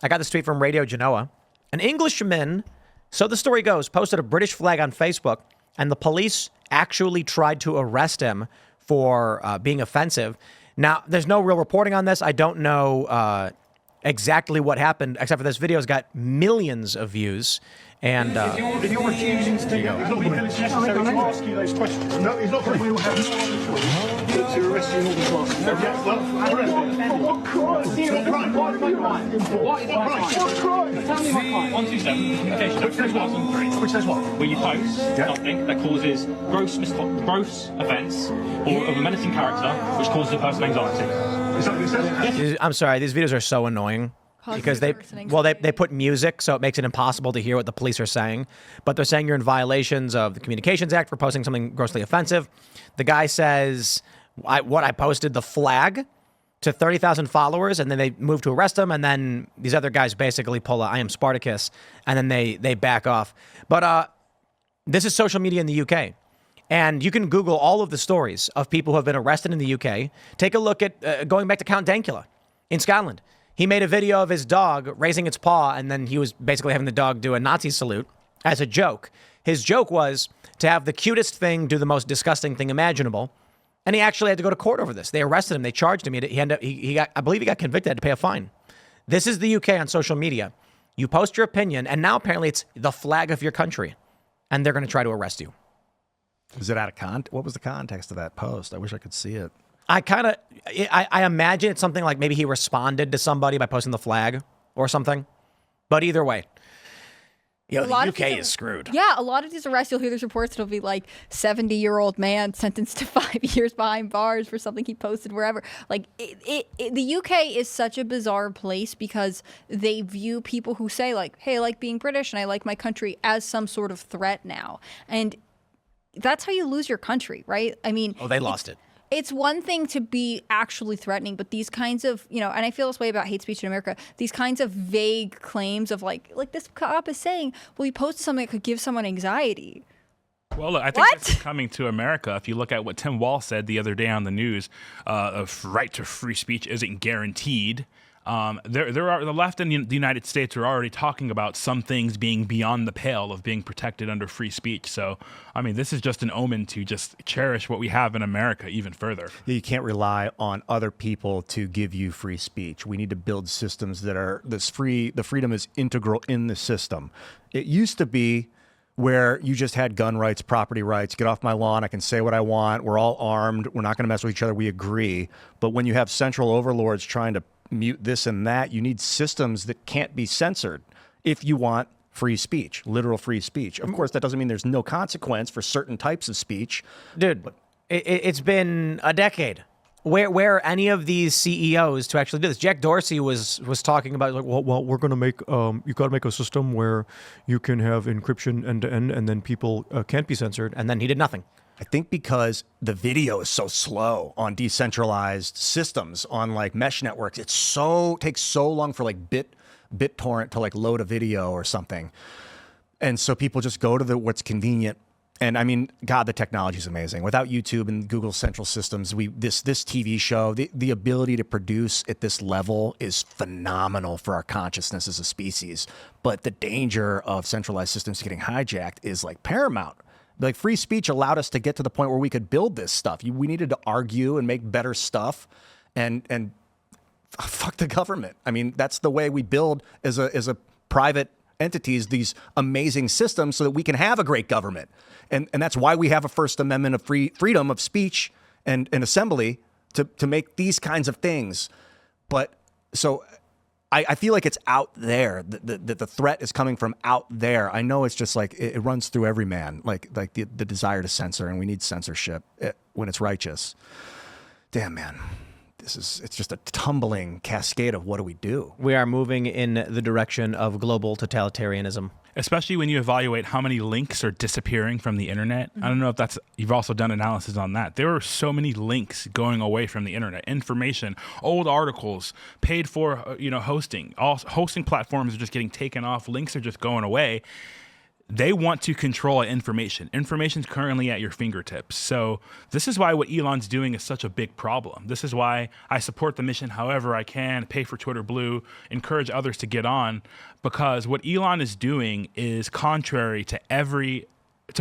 I got this tweet from Radio Genoa. An Englishman, so the story goes, posted a British flag on Facebook, and the police actually tried to arrest him for being offensive. Now, there's no real reporting on this. I don't know exactly what happened, except for this video's got millions of views. And if you're refusing to do that, it's not because it's necessary to ask you those questions. No, it's not going to have to arrest you in order to ask. What crime? What crime? Tell me what crime. 127. Okay, which says what? Which says what? Where you post something that causes gross offence or of a menacing character, which causes a person anxiety. Is that what it says? Yes. I'm sorry, these videos are so annoying. Because they put music, so it makes it impossible to hear what the police are saying. But they're saying you're in violations of the Communications Act for posting something grossly offensive. The guy says, I posted the flag to 30,000 followers, and then they move to arrest him, and then these other guys basically pull a I am Spartacus, and then they back off. But this is social media in the UK. And you can Google all of the stories of people who have been arrested in the UK. Take a look at going back to Count Dankula in Scotland. He made a video of his dog raising its paw, and then he was basically having the dog do a Nazi salute as a joke. His joke was to have the cutest thing do the most disgusting thing imaginable, and he actually had to go to court over this. They arrested him. They charged him. I believe he got convicted, had to pay a fine. This is the UK on social media. You post your opinion, and now apparently it's the flag of your country, and they're going to try to arrest you. Is it out of context? What was the context of that post? I wish I could see it. I imagine it's something like maybe he responded to somebody by posting the flag or something. But either way, the UK is screwed. Yeah, a lot of these arrests, you'll hear these reports, it'll be like 70-year-old man sentenced to 5 years behind bars for something he posted wherever. Like, the UK is such a bizarre place because they view people who say, like, hey, I like being British and I like my country as some sort of threat now. And that's how you lose your country, right? I mean... Oh, they lost it. It's one thing to be actually threatening, but these kinds of, and I feel this way about hate speech in America, these kinds of vague claims of like this cop is saying, well, you posted something that could give someone anxiety. Well, look, I think this is coming to America. If you look at what Tim Wall said the other day on the news, right to free speech isn't guaranteed. The left in the United States are already talking about some things being beyond the pale of being protected under free speech. So, I mean, this is just an omen to just cherish what we have in America even further. You can't rely on other people to give you free speech. We need to build systems that are the freedom is integral in the system. It used to be where you just had gun rights, property rights, get off my lawn, I can say what I want, we're all armed, we're not going to mess with each other, we agree. But when you have central overlords trying to mute this and that, you need systems that can't be censored if you want free speech, literal free speech. Of course, that doesn't mean there's no consequence for certain types of speech. Dude, it's been a decade. Where are any of these CEOs to actually do this? Jack Dorsey was talking about, like, well, we're going to make, you got to make a system where you can have encryption end to end, and then people can't be censored. And then he did nothing. I think because the video is so slow on decentralized systems, on like mesh networks, takes so long for like BitTorrent to like load a video or something. And so people just go to what's convenient. And I mean, God, the technology is amazing. Without YouTube and Google's central systems, this TV show, the ability to produce at this level is phenomenal for our consciousness as a species. But the danger of centralized systems getting hijacked is like paramount. Like, free speech allowed us to get to the point where we could build this stuff. We needed to argue and make better stuff, and fuck the government. I mean, that's the way we build as a private entities these amazing systems so that we can have a great government. And that's why we have a First Amendment of freedom of speech and assembly to make these kinds of things. But so I feel like it's out there. The threat is coming from out there. I know it's just like it runs through every man, like the desire to censor, and we need censorship when it's righteous. Damn, man. It's just a tumbling cascade of what do we do? We are moving in the direction of global totalitarianism. Especially when you evaluate how many links are disappearing from the internet. I don't know if you've also done analysis on that. There are so many links going away from the internet. Information, old articles, paid for hosting. All hosting platforms are just getting taken off. Links are just going away. they want to control information. Information's currently at your fingertips. So this is why what Elon's doing is such a big problem. This is why I support the mission however I can, pay for Twitter Blue, encourage others to get on, because what Elon is doing is contrary to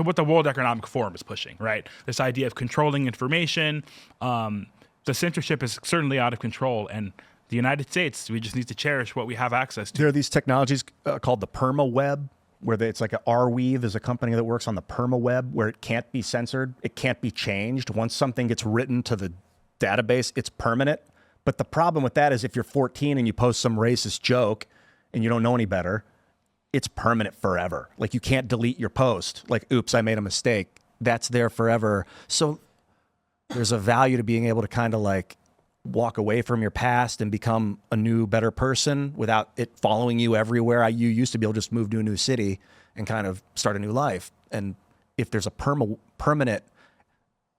what the World Economic Forum is pushing, right? This idea of controlling information. The censorship is certainly out of control, and the United States, we just need to cherish what we have access to. There are these technologies called the perma web, where it's like Arweave is a company that works on the perma web, where it can't be censored, it can't be changed. Once something gets written to the database, it's permanent. But the problem with that is if you're 14 and you post some racist joke and you don't know any better, it's permanent forever. Like, you can't delete your post. Like, oops, I made a mistake. That's there forever. So there's a value to being able to kind of like walk away from your past and become a new, better person without it following you everywhere. You used to be able to just move to a new city and kind of start a new life. And if there's a permanent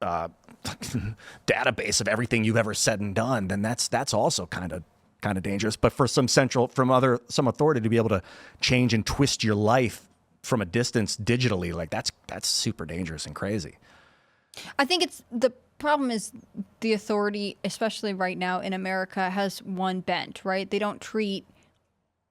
database of everything you've ever said and done, then that's also kind of dangerous. But for some authority to be able to change and twist your life from a distance digitally, like that's super dangerous and crazy. I think the problem is the authority, especially right now in America, has one bent, right? They don't treat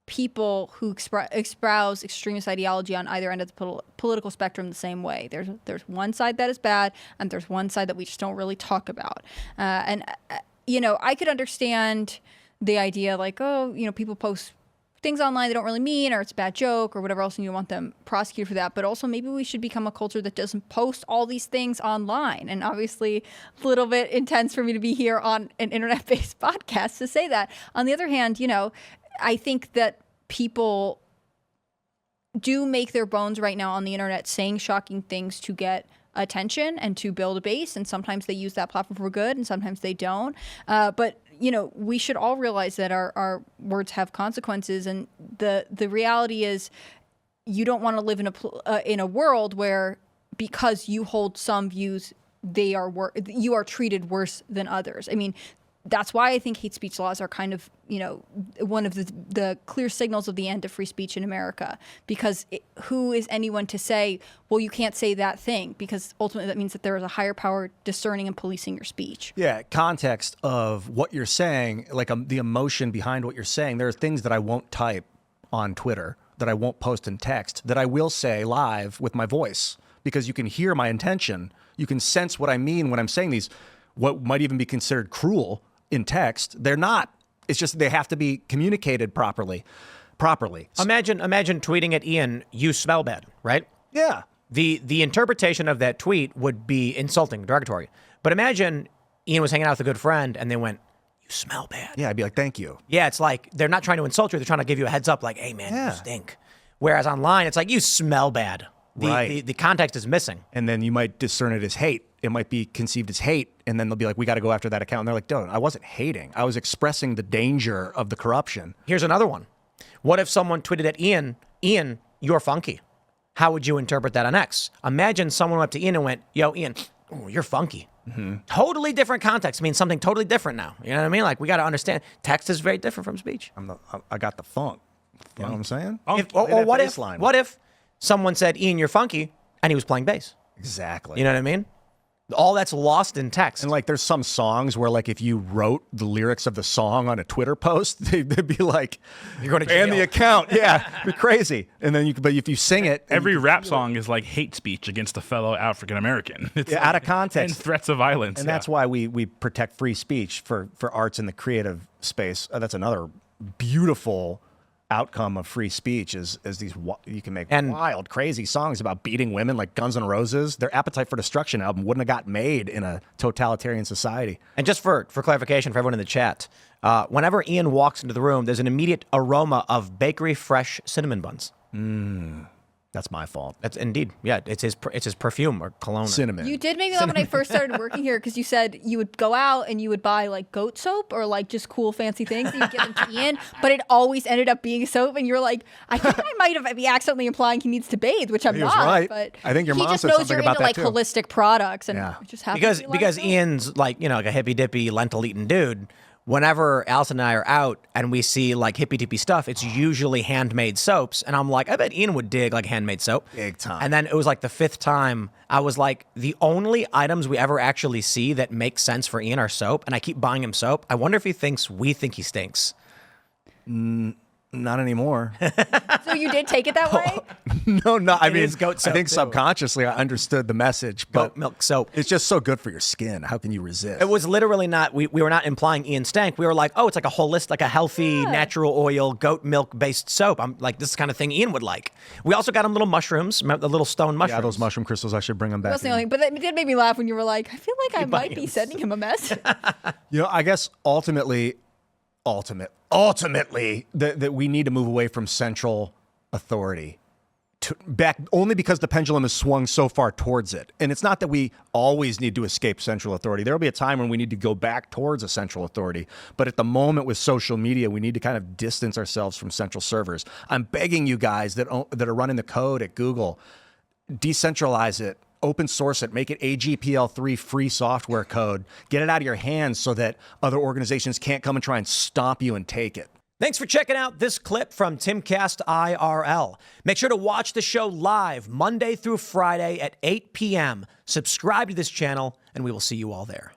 people who espouse extremist ideology on either end of the political spectrum the same way. There's one side that is bad, and there's one side that we just don't really talk about. I could understand the idea like, people post things online they don't really mean, or it's a bad joke or whatever else, and you want them prosecuted for that. But also maybe we should become a culture that doesn't post all these things online. And obviously a little bit intense for me to be here on an internet-based podcast to say that. On the other hand, I think that people do make their bones right now on the internet saying shocking things to get attention and to build a base. And sometimes they use that platform for good and sometimes they don't. But we should all realize that our words have consequences, and the reality is, you don't want to live in a world where because you hold some views, you are treated worse than others. I mean, that's why I think hate speech laws are kind of, one of the clear signals of the end of free speech in America. Because who is anyone to say, well, you can't say that thing? Because ultimately that means that there is a higher power discerning and policing your speech. Yeah, context of what you're saying, like the emotion behind what you're saying. There are things that I won't type on Twitter, that I won't post in text, that I will say live with my voice. Because you can hear my intention. You can sense what I mean when I'm saying these, what might even be considered cruel in text. They're not. It's just they have to be communicated properly. Imagine tweeting at Ian, "You smell bad," right? Yeah. The interpretation of that tweet would be insulting, derogatory. But imagine Ian was hanging out with a good friend and they went, "You smell bad." Yeah, I'd be like, "Thank you." Yeah, it's like they're not trying to insult you. They're trying to give you a heads up like, "Hey, man, you stink." Whereas online, it's like, "You smell bad." The context is missing. And then you might discern it as hate. It might be conceived as hate. And then they'll be like, we got to go after that account. And they're like, don't, I wasn't hating. I was expressing the danger of the corruption. Here's another one. What if someone tweeted at Ian, "You're funky"? How would you interpret that on X? Imagine someone went up to Ian and went, "Yo, Ian, you're funky." Mm-hmm. Totally different context. It means something totally different now. You know what I mean? Like, we got to understand text is very different from speech. I got the funk. You know what I'm saying? What if someone said, "Ian, you're funky," and he was playing bass? Exactly. You know what I mean? All that's lost in text. And like, there's some songs where like, if you wrote the lyrics of the song on a Twitter post, they'd be like, "You're going to jail." Ban the account. Yeah, it'd be crazy. And then but if you sing it, every rap song is like hate speech against a fellow African American. It's out of context and threats of violence. And that's why we protect free speech for arts in the creative space. That's another beautiful outcome of free speech is these, you can make wild, crazy songs about beating women, like Guns N' Roses. Their Appetite for Destruction album wouldn't have got made in a totalitarian society. And just for clarification for everyone in the chat, whenever Ian walks into the room, there's an immediate aroma of bakery fresh cinnamon buns. That's my fault. That's indeed. Yeah, it's his perfume or cologne. Cinnamon. You did make me laugh when I first started working here, because you said you would go out and you would buy like goat soap or like just cool fancy things and you'd give them to Ian, but it always ended up being soap. And you're like, I think I might have be accidentally implying he needs to bathe, which I'm He not. was right. But I think your he mom just said knows something you're about into that like too. holistic products, and Yeah. it just happens because Ian's like, like a hippy dippy lentil eating dude. whenever Allison and I are out and we see like hippy dippy stuff, it's usually handmade soaps. And I'm like, I bet Ian would dig like handmade soap. Big time. And then it was like the 5th time I was like, the only items we ever actually see that make sense for Ian are soap. And I keep buying him soap. I wonder if he thinks we think he stinks. Not anymore. So you did take it that way? No, I mean, is goat soap, I think too. subconsciously I understood the message, but Goat milk soap. it's just so good for your skin. How can you resist? It was literally not, we were not implying Ian stank. We were like, oh, it's like a holistic, like a healthy, natural oil, goat milk based soap. I'm like, this is the kind of thing Ian would like. We also got him little mushrooms, remember the little stone mushrooms. Yeah, those mushroom crystals, I should bring them back. That's the only thing. But it did make me laugh when you were like, I feel like I might be him sending him a message. You know, I guess ultimately, that we need to move away from central authority back only because the pendulum has swung so far towards it. And it's not that we always need to escape central authority. There will be a time when we need to go back towards a central authority. But at the moment with social media, we need to kind of distance ourselves from central servers. I'm begging you guys that are running the code at Google, decentralize it. Open source it, make it AGPL3 free software code, get it out of your hands so that other organizations can't come and try and stomp you and take it. Thanks for checking out this clip from Timcast IRL. Make sure to watch the show live Monday through Friday at 8 p.m. Subscribe to this channel, and we will see you all there.